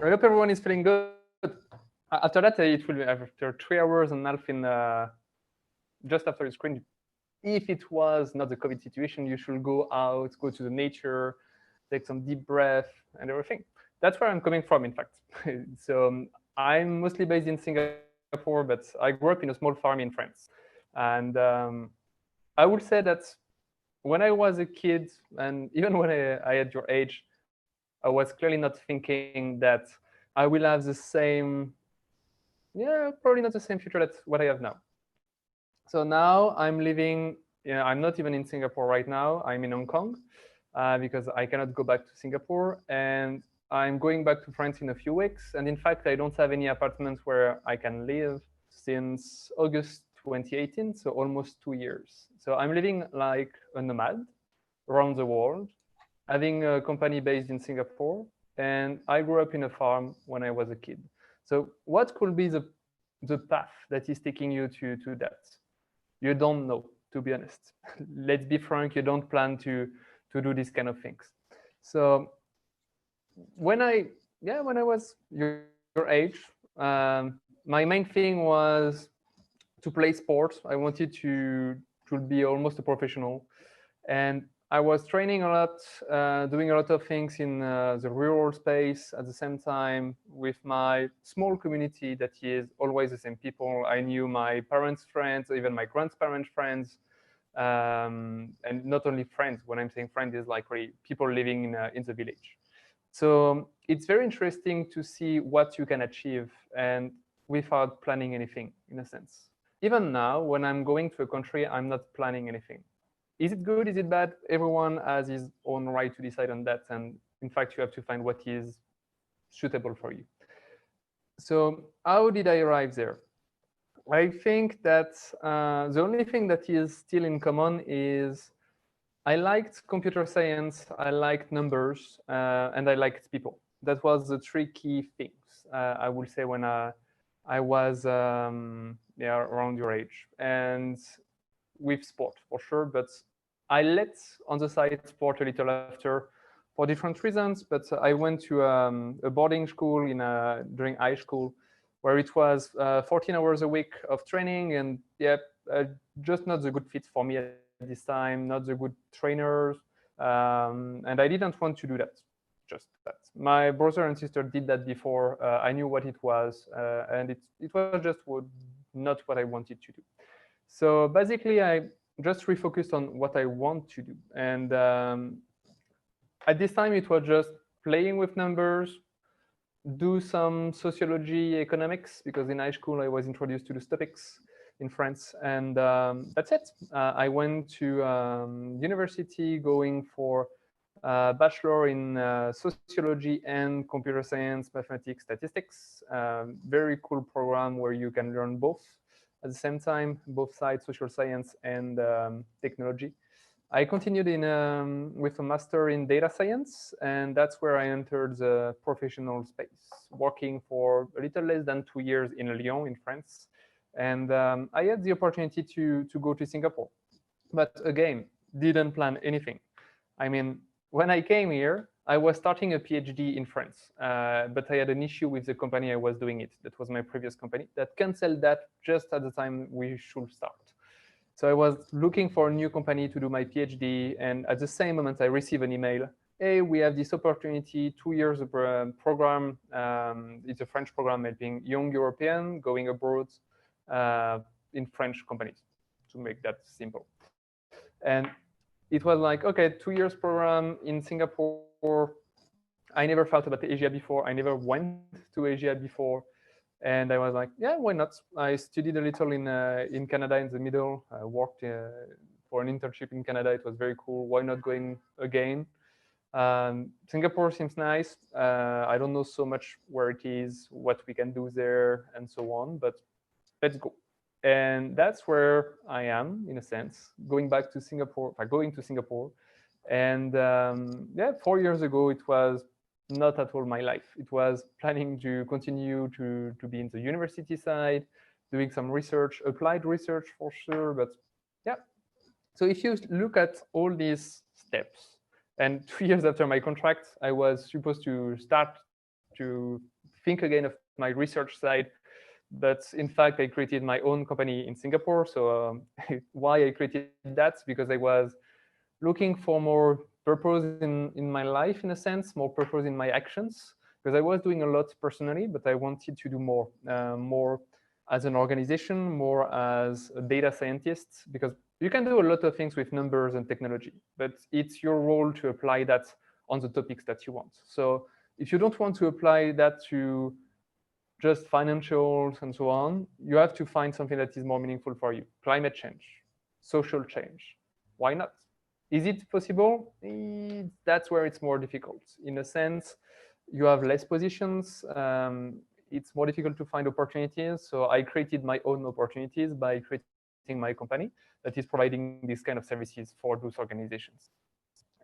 I hope everyone is feeling good. After that, it will be after 3 hours and a half in just after the screen. If it was not the COVID situation, you should go out, go to the nature, take some deep breath and everything. That's where I'm coming from, in fact. So I'm mostly based in Singapore, but I grew up in a small farm in France. And I would say that when I was a kid, and even when I had your age, I was clearly not thinking that I will have the same, probably not the same future that's what I have now. So now I'm living, I'm not even in Singapore right now. I'm in Hong Kong because I cannot go back to Singapore. And I'm going back to France in a few weeks. And in fact, I don't have any apartments where I can live since August 2018, so almost 2 years. So I'm living like a nomad around the world, having a company based in Singapore. And I grew up in a farm when I was a kid. So what could be the path that is taking you to that? You don't know, to be honest. Let's be frank, you don't plan to do these kind of things. So when I was your age, my main thing was to play sports. I wanted to be almost a professional, and I was training a lot, doing a lot of things in the rural space at the same time with my small community that is always the same people. I knew my parents' friends, even my grandparents' friends, and not only friends. When I'm saying friends, is like really people living in the village. So it's very interesting to see what you can achieve and without planning anything, in a sense. Even now, when I'm going to a country, I'm not planning anything. Is it good? Is it bad? Everyone has his own right to decide on that. And in fact, you have to find what is suitable for you. So how did I arrive there? I think that the only thing that is still in common is I liked computer science, I liked numbers, and I liked people. That was the three key things, I would say, when I was around your age. And with sport, for sure, but I let on the side sport a little after for different reasons. But I went to a boarding school during high school, where it was 14 hours a week of training, and just not the good fit for me at this time, not the good trainers, and I didn't want to do that. Just that. My brother and sister did that before. I knew what it was, and it was just not what I wanted to do. So basically, I just refocused on what I want to do. And at this time, it was just playing with numbers, do some sociology, economics, because in high school, I was introduced to those topics in France. And that's it. I went to university going for a bachelor in sociology and computer science, mathematics, statistics. Very cool program where you can learn both at the same time, both sides, social science and technology. I continued with a master in data science, and that's where I entered the professional space, working for a little less than 2 years in Lyon, in France. And I had the opportunity to go to Singapore, but again, didn't plan anything. I mean, when I came here, I was starting a PhD in France, but I had an issue with the company I was doing it. That was my previous company that canceled that just at the time we should start. So I was looking for a new company to do my PhD, and at the same moment, I received an email. Hey, we have this opportunity, 2 years program. It's a French program helping young European going abroad in French companies, to make that simple. And it was like, okay, 2 years program in Singapore. I never thought about Asia before. I never went to Asia before. And I was like, yeah, why not? I studied a little in Canada in the middle. I worked for an internship in Canada. It was very cool. Why not going again? Singapore seems nice. I don't know so much where it is, what we can do there, and so on, but let's go. And that's where I am, in a sense, going to Singapore. And 4 years ago, it was not at all my life. It was planning to continue to be in the university side, doing some research, applied research for sure. But yeah, so if you look at all these steps, and 2 years after my contract, I was supposed to start to think again of my research side. But in fact, I created my own company in Singapore. So why I created that? Because I was looking for more purpose in my life, in a sense, more purpose in my actions. Because I was doing a lot personally, but I wanted to do more, more as an organization, more as a data scientist, because you can do a lot of things with numbers and technology, but it's your role to apply that on the topics that you want. So if you don't want to apply that to just financials and so on, you have to find something that is more meaningful for you. Climate change, social change. Why not? Is it possible? That's where it's more difficult. In a sense, you have less positions. It's more difficult to find opportunities. So I created my own opportunities by creating my company that is providing these kind of services for those organizations.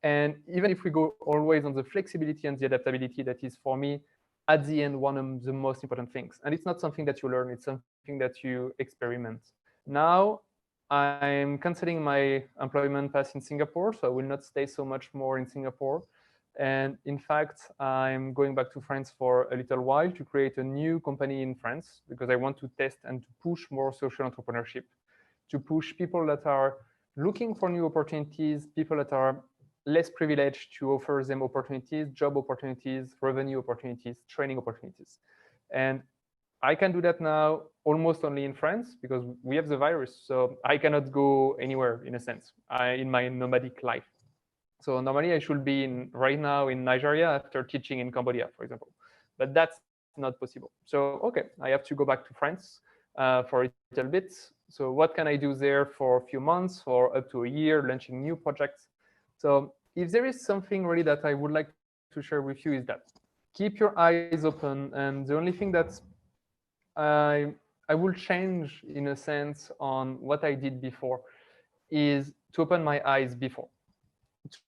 And even if we go always on the flexibility and the adaptability, that is for me, at the end, one of the most important things. And it's not something that you learn, it's something that you experiment. Now, I'm canceling my employment pass in Singapore, so I will not stay so much more in Singapore. And in fact, I'm going back to France for a little while to create a new company in France because I want to test and to push more social entrepreneurship, to push people that are looking for new opportunities, people that are less privileged, to offer them opportunities, job opportunities, revenue opportunities, training opportunities. And I can do that now almost only in France because we have the virus. So I cannot go anywhere in a sense in my nomadic life. So normally I should be right now in Nigeria after teaching in Cambodia, for example. But that's not possible. So, okay, I have to go back to France for a little bit. So what can I do there for a few months or up to a year, launching new projects? So if there is something really that I would like to share with you is that keep your eyes open. And the only thing that I will change in a sense on what I did before is to open my eyes before,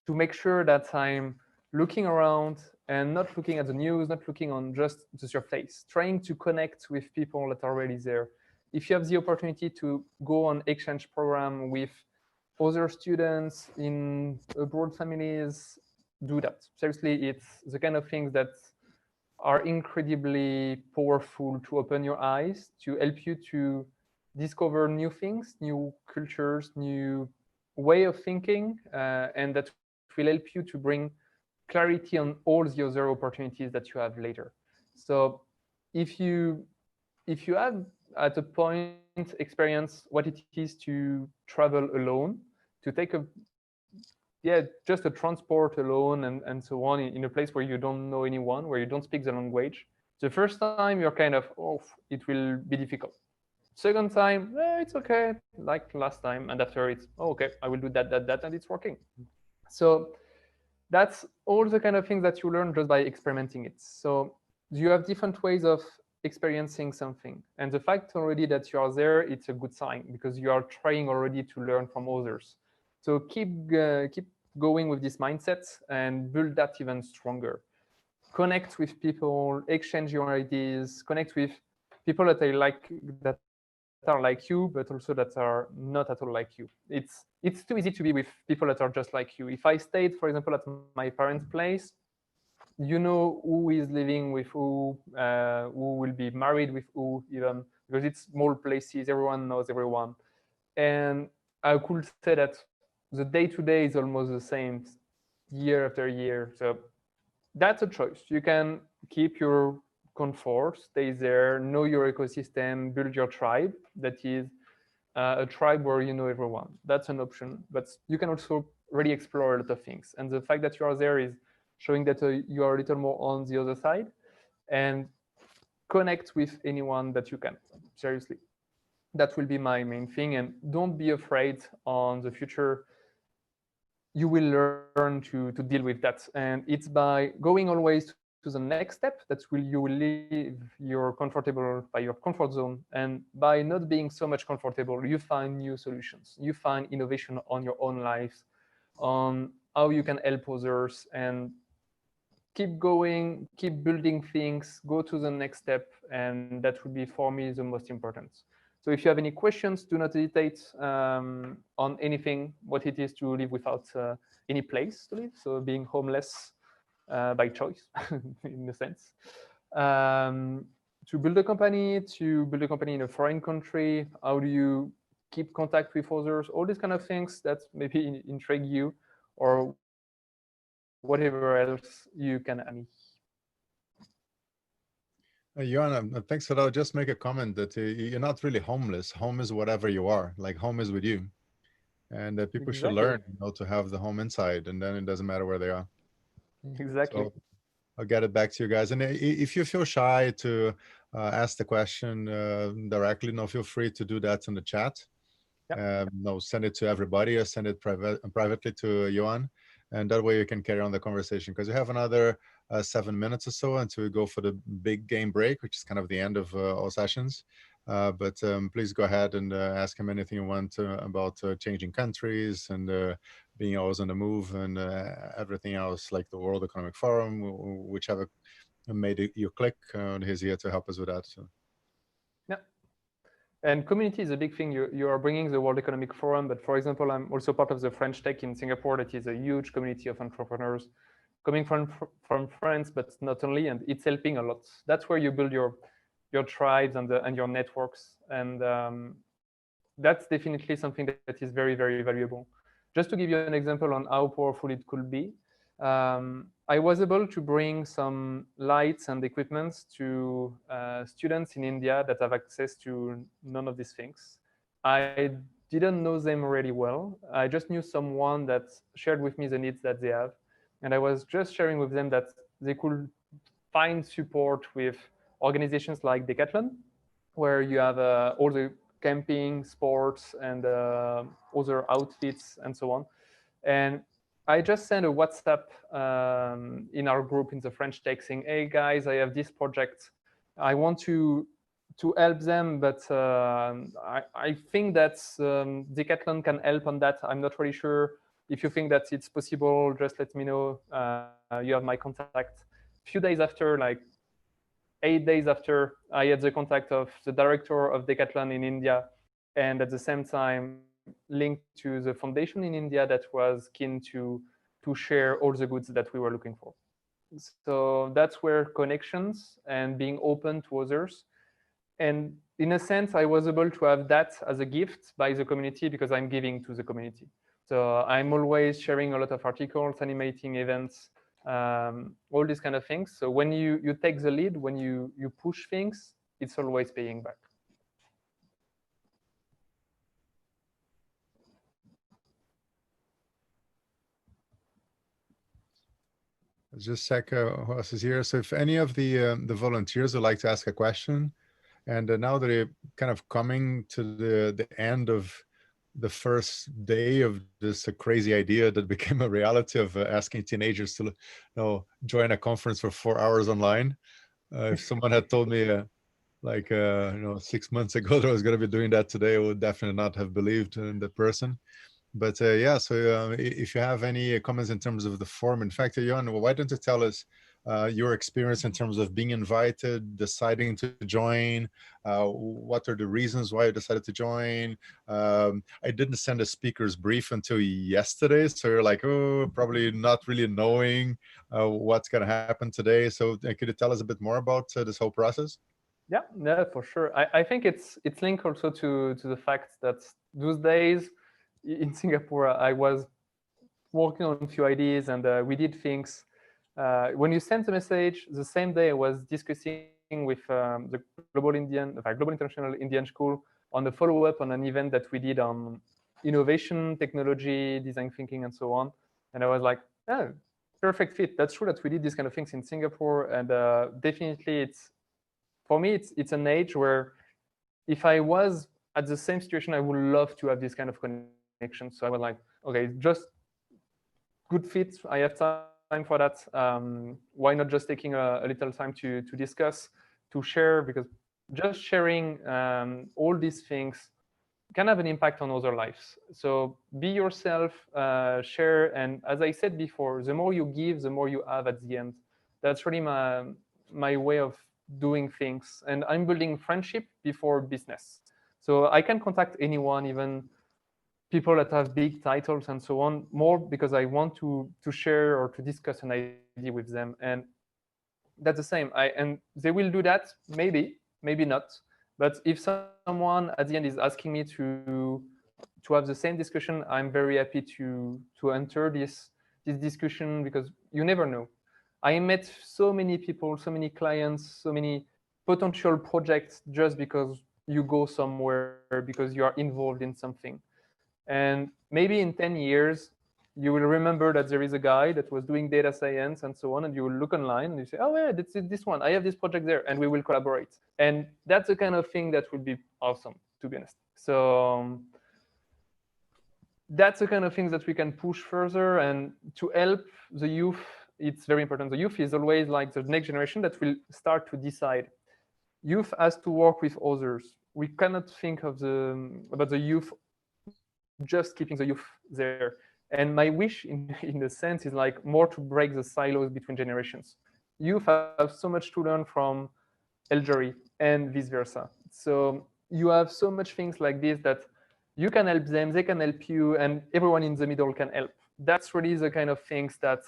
to make sure that I'm looking around and not looking at the news, not looking on just the surface, trying to connect with people that are already there. If you have the opportunity to go on exchange program with other students in abroad families, do that. Seriously, it's the kind of things that are incredibly powerful to open your eyes, to help you to discover new things, new cultures, new way of thinking, and that will help you to bring clarity on all the other opportunities that you have later. So if you have at a point experience what it is to travel alone, to take just a transport alone and so on in a place where you don't know anyone, where you don't speak the language. The first time you're kind of, oh, it will be difficult. Second time, it's okay, like last time. And after it's, oh, okay, I will do that, and it's working. So that's all the kind of things that you learn just by experimenting it. So you have different ways of experiencing something. And the fact already that you are there, it's a good sign because you are trying already to learn from others. So keep going with this mindset and build that even stronger. Connect with people, exchange your ideas, connect with people that are like you, but also that are not at all like you. It's too easy to be with people that are just like you. If I stayed, for example, at my parents' place, you know who is living with who will be married with who, even because it's small places, everyone knows everyone. And I could say that the day-to-day is almost the same year after year. So that's a choice. You can keep your comfort, stay there, know your ecosystem, build your tribe. That is a tribe where you know everyone. That's an option. But you can also really explore a lot of things. And the fact that you are there is showing that you are a little more on the other side and connect with anyone that you can. Seriously. That will be my main thing. And don't be afraid on the future. You will learn to deal with that. And it's by going always to the next step that you will leave your comfort zone. And by not being so much comfortable, you find new solutions. You find innovation on your own lives, on how you can help others, and keep going, keep building things, go to the next step. And that would be for me the most important. So if you have any questions, do not hesitate on anything, what it is to live without any place to live, so being homeless, by choice, in a sense. To build a company, in a foreign country, how do you keep contact with others? All these kind of things that maybe intrigue you, or whatever else you can add me. Yoann, thanks for that. I'll just make a comment that you're not really homeless. Home is whatever you are. Like home is with you, and people should Exactly. learn, to have the home inside, and then it doesn't matter where they are. Exactly. So I'll get it back to you guys. And if you feel shy to ask the question directly, no, feel free to do that in the chat. Yeah. No, send it to everybody or send it privately to Yoann. And that way you can carry on the conversation because you have another 7 minutes or so until we go for the big game break, which is kind of the end of all sessions. But please go ahead and ask him anything you want about changing countries and being always on the move and everything else, like the World Economic Forum, whichever made you click. He's here to help us with that. So. Yeah. And community is a big thing. You are bringing the World Economic Forum, but for example, I'm also part of the French Tech in Singapore. That is a huge community of entrepreneurs coming from France, but not only, and it's helping a lot. That's where you build your tribes and your networks, and that's definitely something that is very, very valuable. Just to give you an example on how powerful it could be, I was able to bring some lights and equipments to students in India that have access to none of these things. I didn't know them really well. I just knew someone that shared with me the needs that they have. And I was just sharing with them that they could find support with organizations like Decathlon, where you have all the camping, sports, and other outfits and so on. And I just sent a WhatsApp in our group in the French Tech saying, "Hey guys, I have this project. I want to help them, but I think that Decathlon can help on that. I'm not really sure. If you think that it's possible, just let me know. You have my contact." A few days after, like 8 days after, I had the contact of the director of Decathlon in India, and at the same time linked to the foundation in India that was keen to share all the goods that we were looking for. So that's where connections and being open to others. And in a sense, I was able to have that as a gift by the community because I'm giving to the community. So I'm always sharing a lot of articles, animating events, all these kind of things. So when you take the lead, when you push things, it's always paying back. Just check who else is here. So if any of the volunteers would like to ask a question, and now that we're kind of coming to the end of the first day of this crazy idea that became a reality of asking teenagers to join a conference for 4 hours online. If someone had told me like 6 months ago that I was going to be doing that today, I would definitely not have believed in the person. But yeah, so if you have any comments in terms of the form, in fact, Yoann, why don't you tell us your experience in terms of being invited, deciding to join, what are the reasons why you decided to join? I didn't send a speaker's brief until yesterday, so you're like, oh, probably not really knowing what's going to happen today. So could you tell us a bit more about this whole process? Yeah, for sure. I think it's linked also to the fact that those days in Singapore, I was working on a few ideas and we did things. When you sent the message, the same day I was discussing with the Global International Indian School on the follow-up on an event that we did on innovation, technology, design thinking, and so on. And I was like, oh, perfect fit. That's true that we did these kind of things in Singapore, and definitely it's for me it's an age where if I was at the same situation, I would love to have this kind of connection. So I was like, okay, just good fit. I have time for that. Why not just taking a little time to discuss, to share? Because just sharing all these things can have an impact on other lives. So be yourself, share, and as I said before, the more you give, the more you have at the end. That's really my way of doing things, and I'm building friendship before business. So I can contact anyone, even people that have big titles and so on, more because I want to share or to discuss an idea with them. And that's the same. And they will do that, maybe not. But if someone at the end is asking me to have the same discussion, I'm very happy to enter this discussion, because you never know. I met so many people, so many clients, so many potential projects just because you go somewhere, because you are involved in something. And maybe in 10 years, you will remember that there is a guy that was doing data science and so on, and you will look online and you say, oh yeah, that's this one. I have this project there, and we will collaborate. And that's the kind of thing that would be awesome, to be honest. So that's the kind of things that we can push further. And to help the youth, it's very important. The youth is always like the next generation that will start to decide. Youth has to work with others. We cannot think of about the youth just keeping the youth there. And my wish, in a sense, is like more to break the silos between generations. Youth have so much to learn from elderly and vice versa. So you have so much things like this that you can help them, they can help you, and everyone in the middle can help. That's really the kind of things that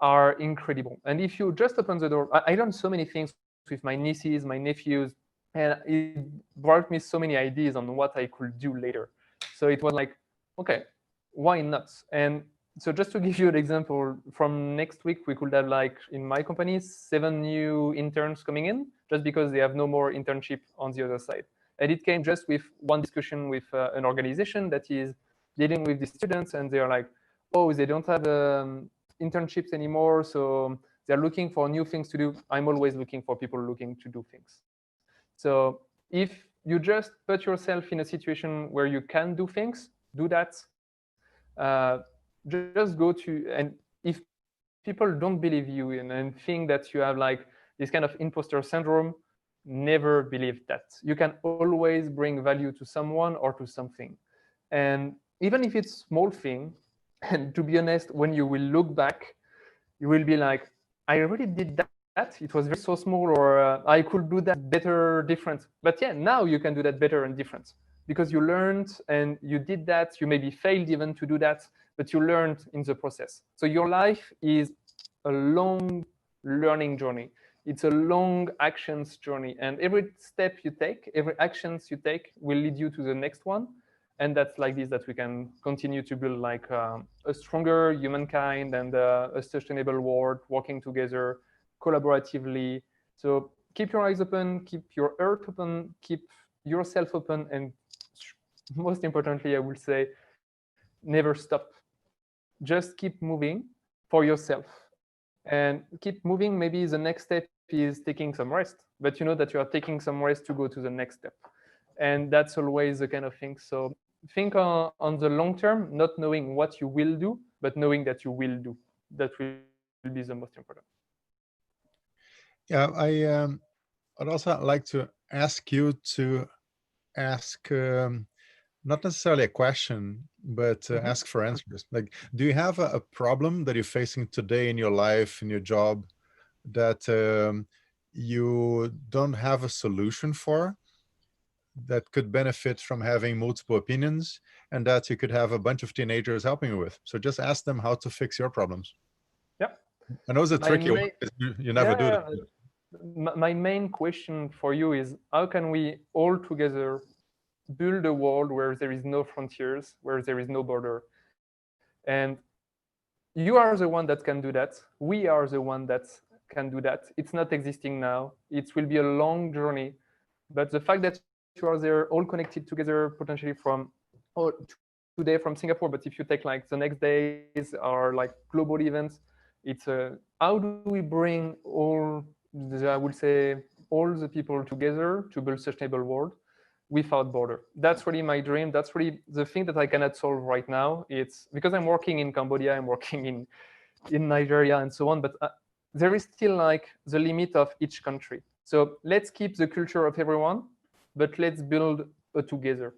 are incredible. And if you just open the door, I learned so many things with my nieces, my nephews, and it brought me so many ideas on what I could do later. So it was like, okay, why not? And so just to give you an example, from next week, we could have, like, in my company, 7 new interns coming in, just because they have no more internship on the other side. And it came just with one discussion with an organization that is dealing with the students, and they're like, oh, they don't have internships anymore, so they're looking for new things to do. I'm always looking for people looking to do things. So if you just put yourself in a situation where you can do things, do that. Just go to, and if people don't believe you and think that you have like this kind of imposter syndrome, never believe that. You can always bring value to someone or to something. And even if it's small thing, and to be honest, when you will look back, you will be like, I really did that. It was very so small, or I could do that better, different. But yeah, now you can do that better and different, because you learned and you did that. You maybe failed even to do that, but you learned in the process. So your life is a long learning journey. It's a long actions journey. And every step you take, every actions you take will lead you to the next one. And that's like this that we can continue to build like a stronger humankind and a sustainable world, working together collaboratively. So keep your eyes open, keep your heart open, keep yourself open, and most importantly, I will say, never stop. Just keep moving for yourself and keep moving. Maybe the next step is taking some rest, but you know that you are taking some rest to go to the next step. And that's always the kind of thing. So think on the long term, not knowing what you will do, but knowing that you will do. That will be the most important. Yeah, I'd also like to ask you to ask not necessarily a question, but ask for answers. Like, do you have a problem that you're facing today in your life, in your job, that you don't have a solution for, that could benefit from having multiple opinions, and that you could have a bunch of teenagers helping you with? So just ask them how to fix your problems. Yeah. I know it's a tricky one, you never do that. My main question for you is, how can we all together build a world where there is no frontiers, where there is no border? And you are the one that can do that. We are the one that can do that. It's not existing now. It will be a long journey. But the fact that you are there, all connected together, potentially from today from Singapore, but if you take like the next days or like global events, it's how do we bring all I would say all the people together to build a sustainable world without border? That's really my dream. That's really the thing that I cannot solve right now. It's because I'm working in Cambodia, I'm working in Nigeria and so on, but there is still like the limit of each country. So let's keep the culture of everyone, but let's build a together.